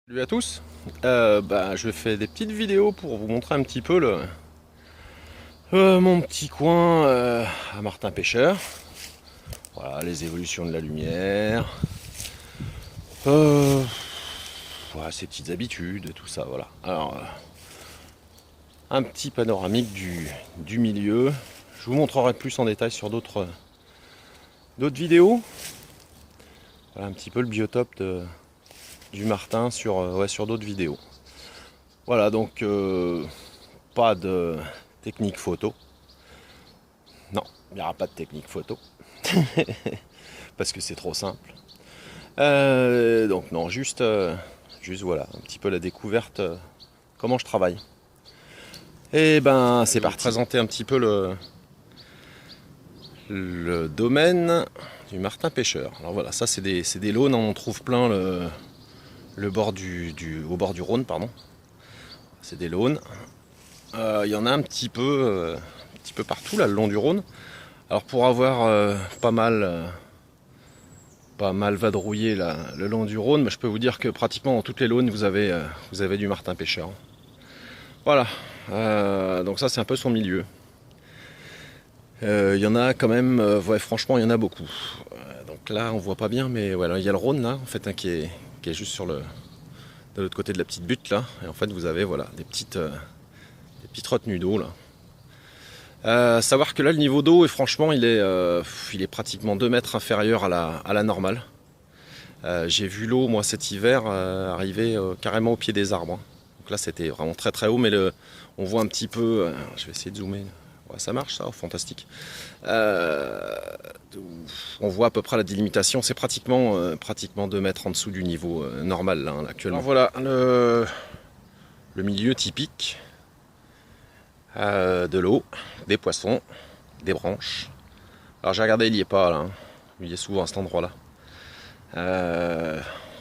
Salut à tous, je fais des petites vidéos pour vous montrer un petit peu mon petit coin à Martin Pêcheur. Voilà, les évolutions de la lumière, voilà, ses petites habitudes, tout ça, voilà. Alors, un petit panoramique du milieu. Je vous montrerai plus en détail sur d'autres vidéos. Voilà un petit peu le biotope du Martin sur d'autres vidéos. Voilà, donc pas de technique photo. Non, il n'y aura pas de technique photo. Parce que c'est trop simple. Donc non, juste voilà, un petit peu la découverte, comment je travaille. Et ben c'est parti. Présenter un petit peu le domaine du Martin Pêcheur. Alors voilà, ça c'est des lawns, on trouve plein au bord du Rhône, pardon. C'est des lawns. Il y en a un petit peu partout là le long du Rhône. Alors pour avoir pas mal vadrouillé le long du Rhône, je peux vous dire que pratiquement dans toutes les lawns vous avez du Martin Pêcheur. Voilà, donc ça c'est un peu son milieu. Il y en a quand même, ouais, franchement il y en a beaucoup. Donc là on voit pas bien, mais voilà, il y a le Rhône là en fait, hein, qui est juste de l'autre côté de la petite butte là, et en fait vous avez voilà des petites retenues d'eau là. Savoir que là le niveau d'eau, et franchement il est pratiquement 2 mètres inférieur à la normale. J'ai vu l'eau moi cet hiver arriver carrément au pied des arbres, hein. Donc là c'était vraiment très très haut, mais on voit un petit peu, je vais essayer de zoomer. Ouais, ça marche ça, fantastique. On voit à peu près la délimitation, c'est pratiquement 2 mètres en dessous du niveau normal là, actuellement. Alors voilà le milieu typique de l'eau, des poissons, des branches. Alors j'ai regardé, il y est pas là, hein. Il y est souvent à cet endroit là.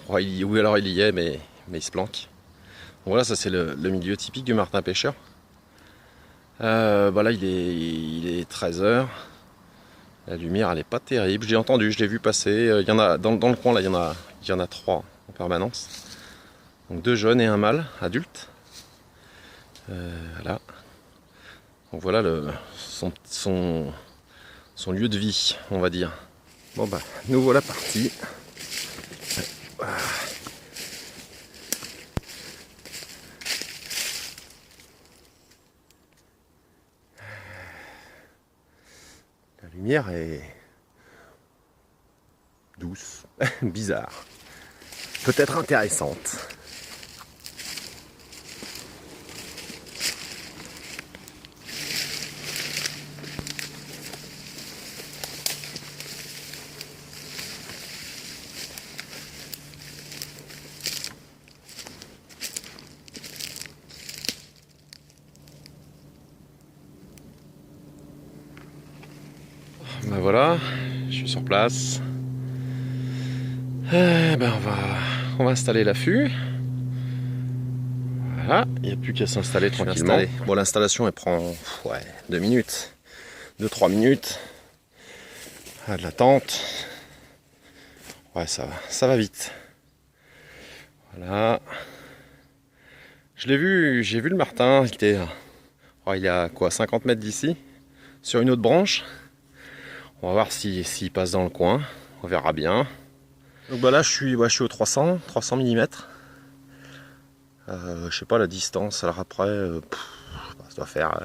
Ouais, oui, alors il y est, mais il se planque. Donc voilà, ça c'est le milieu typique du Martin Pêcheur. Là il est 13 h. La lumière elle est pas terrible. J'ai entendu, je l'ai vu passer. Il y en a dans le coin là, il y en a 3 en permanence. Donc 2 jeunes et un mâle adulte. Voilà. Donc voilà son lieu de vie, on va dire. Bon bah, nous voilà partis. La lumière est douce, bizarre, peut-être intéressante. Ben voilà, je suis sur place. On va installer l'affût. Voilà, il n'y a plus qu'à s'installer tranquillement. Bon, l'installation elle prend 2 minutes, 2-3 minutes. Ah, de l'attente. Ouais, ça va vite. Voilà. J'ai vu le martin, il est à quoi, 50 mètres d'ici, sur une autre branche. On va voir s'il passe dans le coin, on verra bien. Donc là je suis au 300 mm. Je sais pas la distance, alors après, ça doit faire,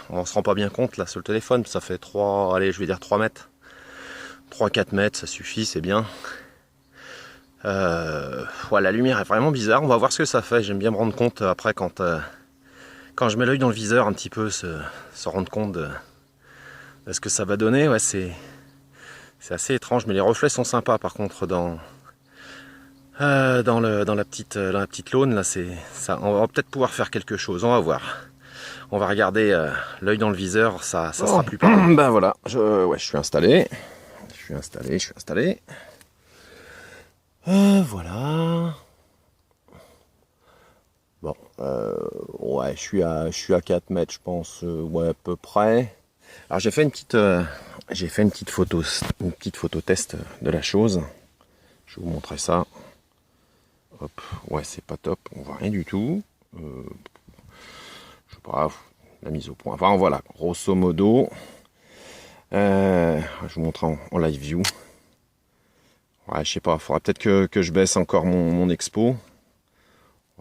on se rend pas bien compte là sur le téléphone, ça fait 3 mètres. 3-4 mètres, ça suffit, c'est bien. La lumière est vraiment bizarre, on va voir ce que ça fait. J'aime bien me rendre compte après quand je mets l'œil dans le viseur, un petit peu se rendre compte de ce que ça va donner. Ouais, c'est assez étrange, mais les reflets sont sympas par contre dans la petite laune là, ça, on va peut-être pouvoir faire quelque chose, on va voir. On va regarder l'œil dans le viseur, ça sera plus pareil. Ben voilà, je suis installé. Je suis installé. Voilà. Bon, je suis à 4 mètres, je pense, à peu près. Alors j'ai fait une petite photo test de la chose. Je vais vous montrer ça. Hop, ouais, c'est pas top, on voit rien du tout. Je sais pas, la mise au point. Enfin voilà, grosso modo. Je vous montre en live view. Ouais, je sais pas, faudra peut-être que je baisse encore mon expo.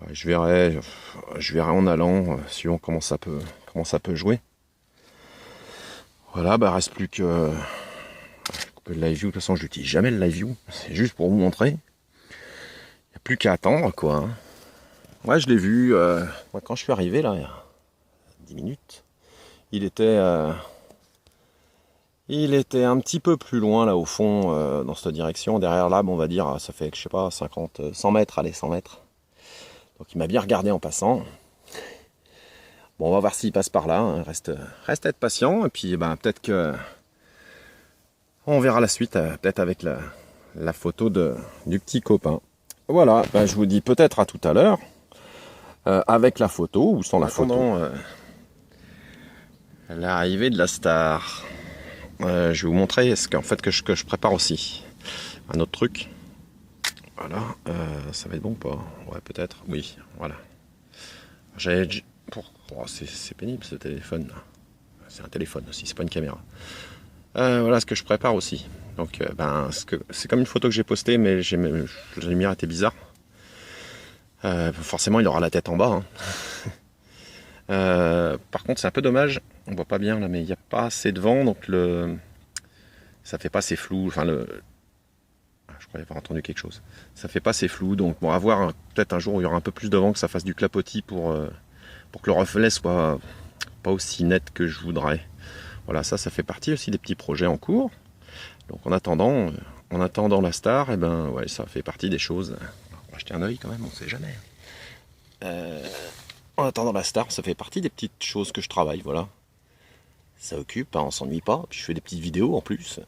Ouais, je verrai en allant, suivant comment ça peut jouer. Voilà, bah reste plus que couper le live view. De toute façon, je n'utilise jamais le live view. C'est juste pour vous montrer. Il n'y a plus qu'à attendre, quoi. Hein. Ouais, je l'ai vu. Moi, quand je suis arrivé là, il y a 10 minutes, il était un petit peu plus loin là au fond, dans cette direction. Derrière là, bon, on va dire, ça fait, je sais pas, 100 mètres, allez, 100 mètres. Donc il m'a bien regardé en passant. Bon, on va voir s'il passe par là. Hein. Reste à être patient. Et puis, ben, peut-être que on verra la suite, peut-être avec la photo du petit copain. Voilà, ben, je vous dis peut-être à tout à l'heure, avec la photo ou sans la photo. L'arrivée de la star. Je vais vous montrer ce qu'en fait que je prépare aussi. Un autre truc. Voilà, ça va être bon ou pas? Ouais, peut-être. Oui, voilà. Oh, c'est pénible ce téléphone. C'est un téléphone aussi, c'est pas une caméra. Voilà ce que je prépare aussi. Donc, c'est comme une photo que j'ai postée, mais la lumière était bizarre. Forcément, il aura la tête en bas. Hein. Par contre, c'est un peu dommage. On voit pas bien là, mais il n'y a pas assez de vent, donc ça fait pas assez flou. Enfin, je croyais avoir entendu quelque chose. Ça fait pas assez flou, donc bon, à voir. Peut-être un jour où il y aura un peu plus de vent, que ça fasse du clapotis pour que le reflet soit pas aussi net que je voudrais. Voilà, ça fait partie aussi des petits projets en cours. Donc en attendant la star, et ben ouais, ça fait partie des choses. On va jeter un œil quand même, on sait jamais. En attendant la star, ça fait partie des petites choses que je travaille, voilà. Ça occupe, hein, on s'ennuie pas. Puis je fais des petites vidéos en plus.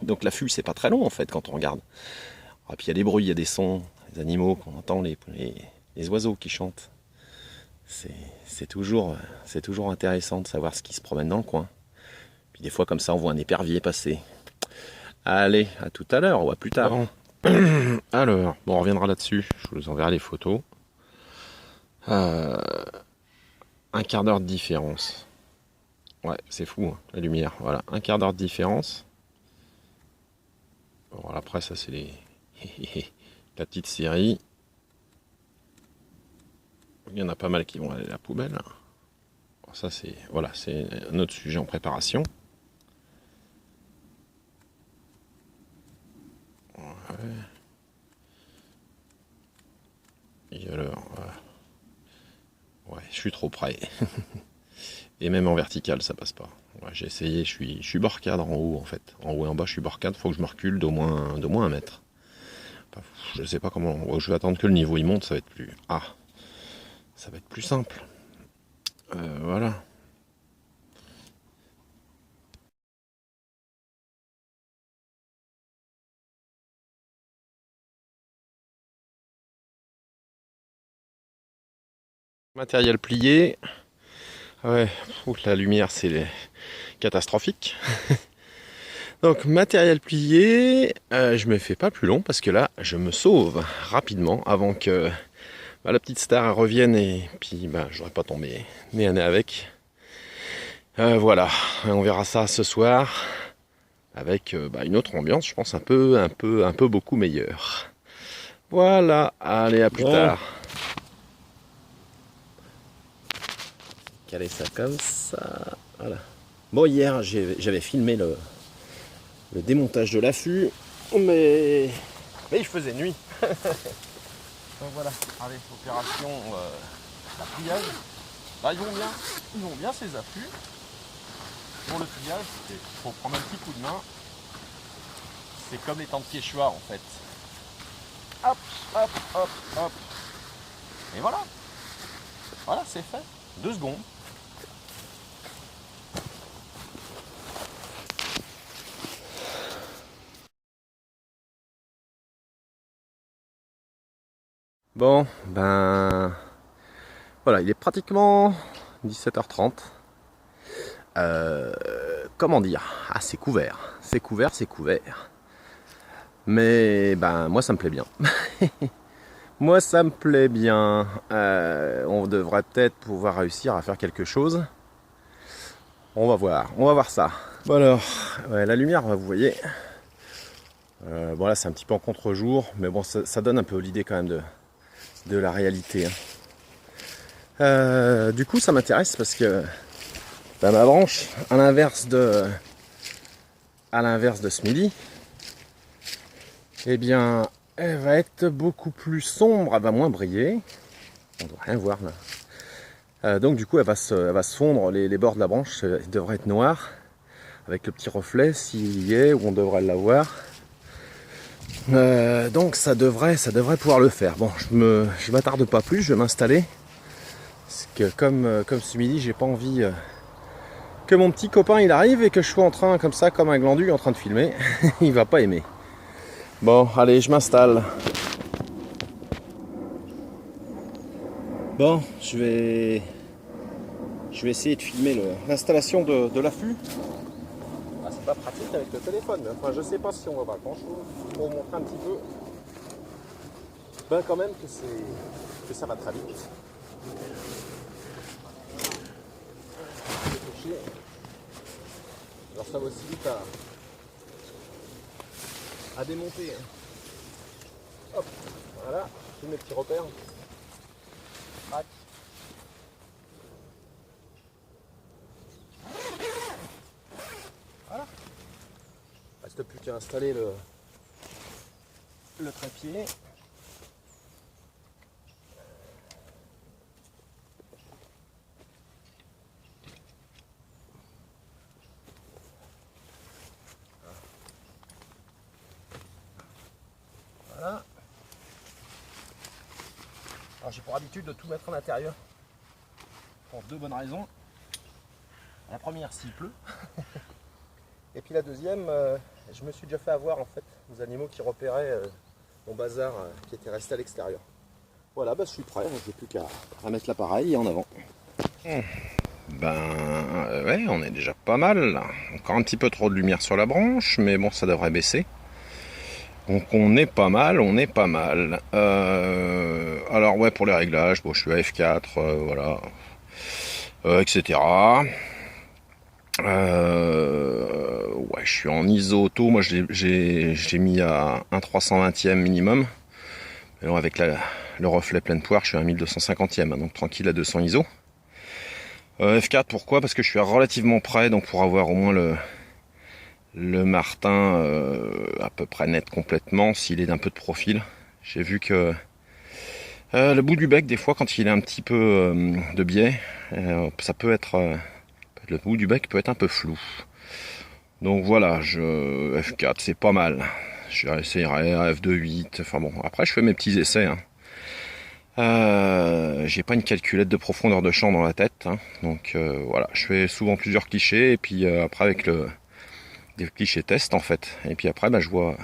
Donc l'affût, c'est pas très long en fait quand on regarde. Et puis il y a des bruits, il y a des sons, les animaux qu'on entend, les oiseaux qui chantent. C'est toujours intéressant de savoir ce qui se promène dans le coin. Puis des fois comme ça, on voit un épervier passer. Allez, à tout à l'heure ou à plus tard. Bon. Alors, bon, on reviendra là-dessus. Je vous enverrai les photos. Un quart d'heure de différence. Ouais, c'est fou, hein, la lumière. Voilà, un quart d'heure de différence. Bon, après, ça, c'est la petite série. Il y en a pas mal qui vont aller à la poubelle. Bon, ça, c'est un autre sujet en préparation. Ouais. Et alors, ouais, je suis trop près. Et même en vertical, ça passe pas. Ouais, j'ai essayé, je suis bord cadre en haut en fait. En haut et en bas, je suis bord cadre, faut que je me recule d'au moins 1 mètre. Enfin, je sais pas comment. Je vais attendre que le niveau il monte, ça va être plus. Ah, ça va être plus simple. Voilà. Matériel plié. Ouais, la lumière c'est catastrophique. Donc matériel plié, je me fais pas plus long parce que là je me sauve rapidement avant que la petite star revienne et puis j'aurais pas tombé nez à nez avec. Voilà, on verra ça ce soir avec une autre ambiance, je pense un peu beaucoup meilleure. Voilà, allez à plus tard. Caler ça comme ça, voilà. Bon, hier j'avais filmé le démontage de l'affût, mais il faisait nuit. Donc voilà, allez, opération la pliage. Là, ils vont bien ces affûts. Pour le pliage, il faut prendre un petit coup de main. C'est comme les temps de Quechua en fait. Hop, hop, hop, hop. Et voilà. Voilà, c'est fait. 2 secondes. Bon, voilà, il est pratiquement 17h30. Comment dire? Ah, c'est couvert. C'est couvert. Mais moi, ça me plaît bien. Moi ça me plaît bien. On devrait peut-être pouvoir réussir à faire quelque chose. On va voir ça. Bon alors, ouais, la lumière, vous voyez. Bon là c'est un petit peu en contre-jour, mais bon ça donne un peu l'idée quand même de la réalité. Du coup ça m'intéresse parce que ma branche, à l'inverse de ce midi, eh bien elle va être beaucoup plus sombre, elle va moins briller. On ne doit rien voir là. Donc du coup elle va se fondre, les bords de la branche devraient être noirs, avec le petit reflet s'il y est, où on devrait l'avoir. Donc ça devrait pouvoir le faire. Bon, je m'attarde pas plus, je vais m'installer. Parce que comme ce midi, j'ai pas envie que mon petit copain il arrive et que je sois en train comme ça, comme un glandu en train de filmer. Il va pas aimer. Bon, allez, je m'installe. Bon, je vais essayer de filmer l'installation de l'affût. Ah, c'est pas pratique avec le téléphone, mais enfin je sais pas si on va voir grand chose pour vous montrer un petit peu. Ben quand même que ça va très vite. Alors ça va aussi vite à démonter. Hop, voilà, tous mes petits repères. Crac. Voilà. Reste plus qu'à installer le trépied. Voilà. Alors j'ai pour habitude de tout mettre en intérieur. Pour deux bonnes raisons. La première, s'il pleut. Et puis la deuxième, je me suis déjà fait avoir en fait aux animaux qui repéraient mon bazar qui était resté à l'extérieur. Voilà, bah, je suis prêt, j'ai plus qu'à mettre l'appareil et en avant. Ouais, on est déjà pas mal. Encore un petit peu trop de lumière sur la branche, mais bon, ça devrait baisser. Donc on est pas mal, alors ouais, pour les réglages, bon, je suis à F4, voilà, etc. Ouais, je suis en ISO auto, moi j'ai mis à 1/320e minimum. Mais non, avec le reflet pleine poire, je suis à 1250e, donc tranquille à 200 ISO. F4, pourquoi? Parce que je suis relativement près, donc pour avoir au moins le martin à peu près net complètement, s'il est d'un peu de profil. J'ai vu que le bout du bec, des fois, quand il est un petit peu de biais, ça peut être... le bout du bec peut être un peu flou. Donc voilà, F4, c'est pas mal. J'essayerai à F2.8, enfin bon, après je fais mes petits essais. J'ai pas une calculette de profondeur de champ dans la tête, donc voilà, je fais souvent plusieurs clichés, et puis après avec des clichés test en fait, et puis après je vois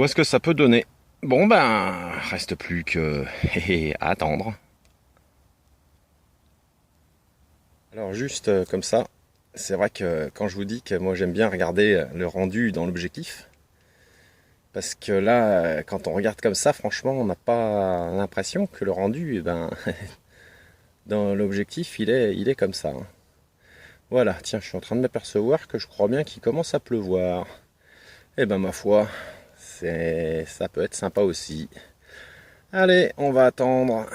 ce que ça peut donner. Bon ben, reste plus que à attendre. Alors juste comme ça, c'est vrai que quand je vous dis que moi j'aime bien regarder le rendu dans l'objectif, parce que là, quand on regarde comme ça, franchement, on n'a pas l'impression que le rendu, dans l'objectif, il est comme ça. Voilà, tiens, je suis en train de m'apercevoir que je crois bien qu'il commence à pleuvoir. Eh ben ma foi, ça peut être sympa aussi. Allez, on va attendre.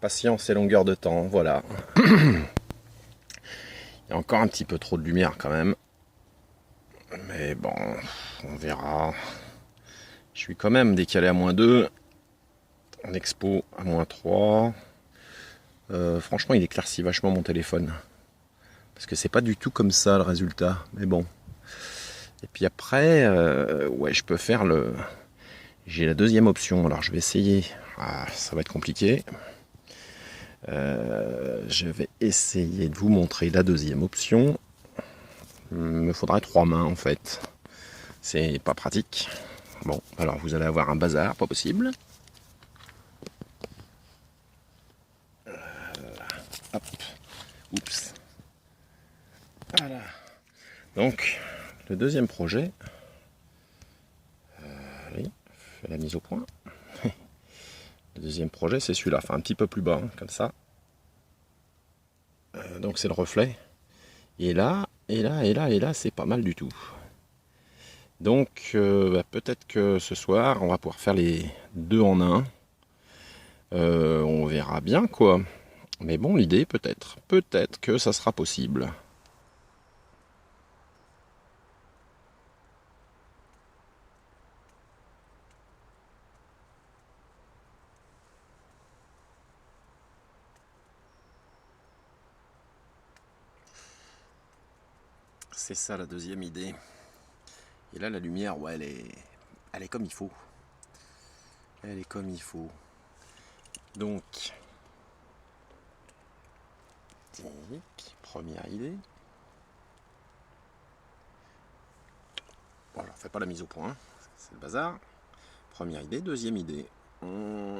Patience et longueur de temps, voilà. Il y a encore un petit peu trop de lumière quand même. Mais bon, on verra. Je suis quand même décalé à -2. En expo à -3. Franchement, il éclaircit vachement mon téléphone. Parce que c'est pas du tout comme ça le résultat. Mais bon. Et puis après, ouais, je peux faire j'ai la deuxième option. Alors je vais essayer. Ah, ça va être compliqué. Je vais essayer de vous montrer la deuxième option. Il me faudrait 3 mains en fait. C'est pas pratique. Bon, alors vous allez avoir un bazar, pas possible. Hop. Oups. Voilà. Donc, le deuxième projet. Oui, fait la mise au point. Le deuxième projet, c'est celui-là, enfin un petit peu plus bas, hein, comme ça. Donc c'est le reflet. Et là, c'est pas mal du tout. Donc peut-être que ce soir, on va pouvoir faire les deux en un. On verra bien quoi. Mais bon, l'idée peut-être que ça sera possible. C'est ça la deuxième idée. Et là, la lumière, ouais, elle est comme il faut. Elle est comme il faut. Donc, première idée. Bon, alors, fais pas la mise au point, c'est le bazar. Première idée, deuxième idée. On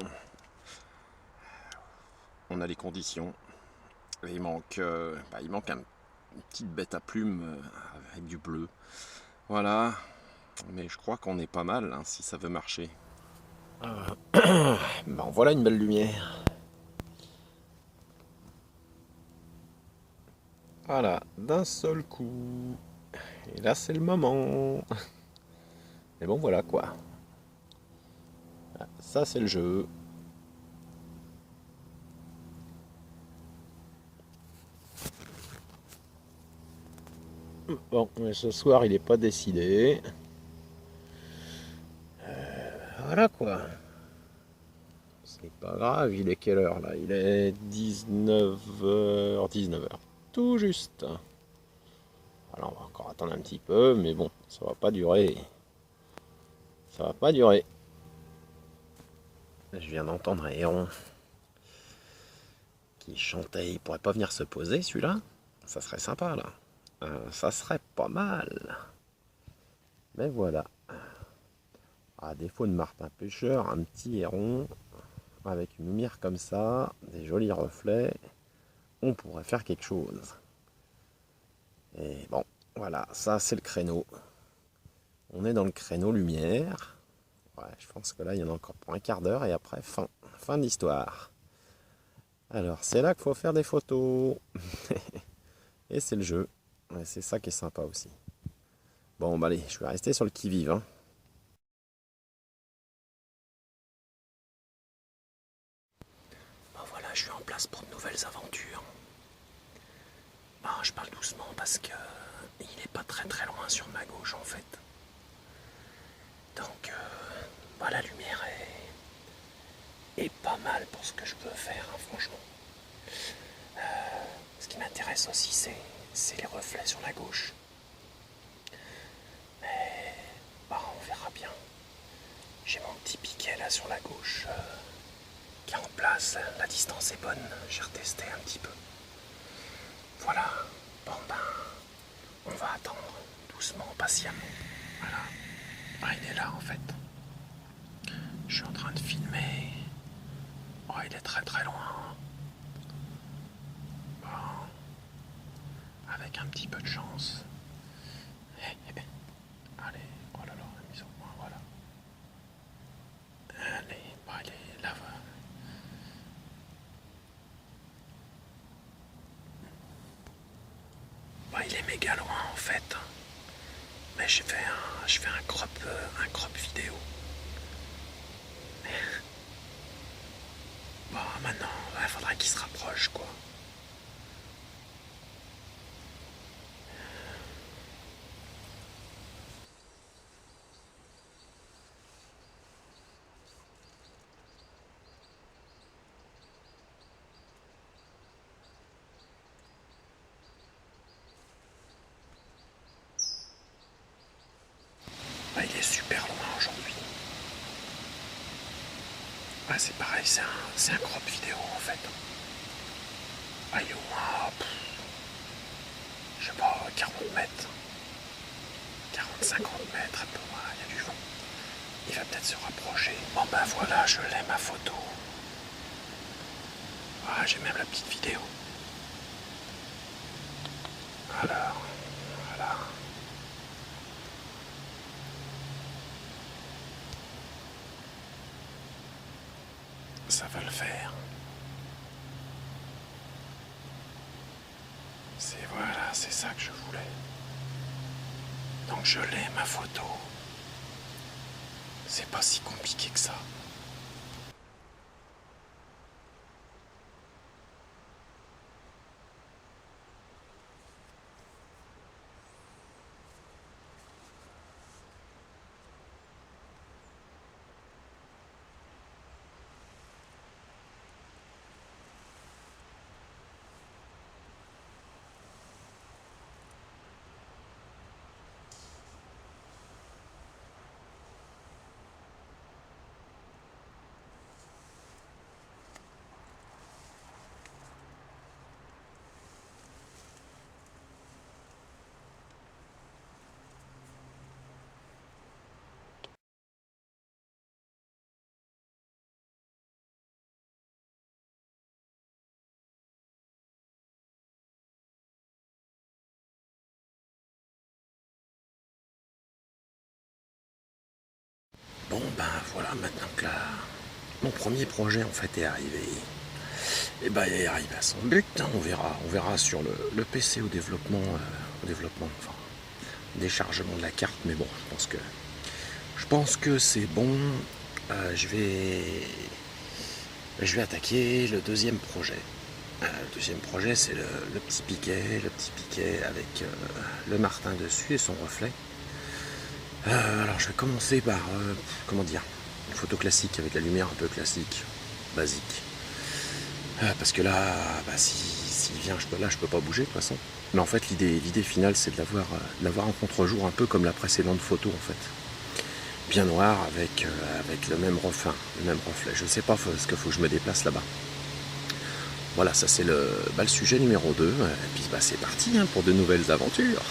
a les conditions. Il manque une petite bête à plumes avec du bleu. Voilà. Mais je crois qu'on est pas mal hein, si ça veut marcher. Bon, voilà une belle lumière. Voilà, d'un seul coup. Et là, c'est le moment. Mais bon, voilà quoi. Ça, c'est le jeu. Bon, mais ce soir, il n'est pas décidé. Voilà quoi. C'est pas grave, il est quelle heure là? Il est 19h. 19h. Tout juste. Alors, on va encore attendre un petit peu, mais bon, ça va pas durer. Ça va pas durer. Je viens d'entendre un héron qui chantait. Il pourrait pas venir se poser celui-là? Ça serait sympa là. Ça serait pas mal. Mais voilà. À défaut de Martin Pêcheur, un petit héron avec une lumière comme ça, des jolis reflets, on pourrait faire quelque chose. Et bon, voilà, ça c'est le créneau. On est dans le créneau lumière. Ouais, je pense que là il y en a encore pour un quart d'heure et après fin de l'histoire. Alors c'est là qu'il faut faire des photos. Et c'est le jeu. Ouais, c'est ça qui est sympa aussi. Bon bah allez, je vais rester sur le qui-vive. Hein. Bon voilà, je suis en place pour de nouvelles aventures. Bon, je parle doucement parce que il n'est pas très loin sur ma gauche en fait. Donc bah, la lumière est pas mal pour ce que je peux faire, hein, franchement. Ce qui m'intéresse aussi, c'est les reflets sur la gauche. Mais bah, on verra bien. J'ai mon petit piquet là sur la gauche qui est en place. La distance est bonne. J'ai retesté un petit peu. Voilà. Bon ben, on va attendre doucement, patiemment. Voilà. Ah, il est là en fait. Je suis en train de filmer. Oh, il est très loin. Bon. Avec un petit peu de chance. Allez, oh là là, la mise au point, voilà. Allez, bon, il est là. Bon, il est méga loin en fait. Mais je fais un crop vidéo. Bon, maintenant, il faudra qu'il se rapproche quoi. Bah, il est super loin aujourd'hui. Ah, c'est pareil, c'est un crop vidéo en fait. Ah, il est au moins, je sais pas, 40 mètres. 40-50 mètres, un peu moins, il y a du vent. Il va peut-être se rapprocher. Bon ben voilà, je l'ai ma photo. Ah, j'ai même la petite vidéo. Alors, voilà. ça va le faire. Voilà, c'est ça que je voulais. Donc je l'ai, ma photo. C'est pas si compliqué que ça. Bon ben voilà, maintenant que mon premier projet en fait est arrivé. Et ben il est arrivé à son but, hein. On verra sur le PC au développement, enfin, déchargement de la carte, mais bon, je pense que c'est bon. Je vais attaquer le deuxième projet. Le deuxième projet, c'est le petit piquet avec le martin dessus et son reflet. Alors je vais commencer par, comment dire, une photo classique avec la lumière un peu classique, basique. Parce que là, s'il vient, je peux pas bouger de toute façon. Mais en fait, l'idée finale, c'est de l'avoir en contre-jour, un peu comme la précédente photo en fait. Bien noir avec le même reflet. Je ne sais pas, parce qu'il faut que je me déplace là-bas. Voilà, ça c'est le sujet numéro 2. Et puis c'est parti pour de nouvelles aventures.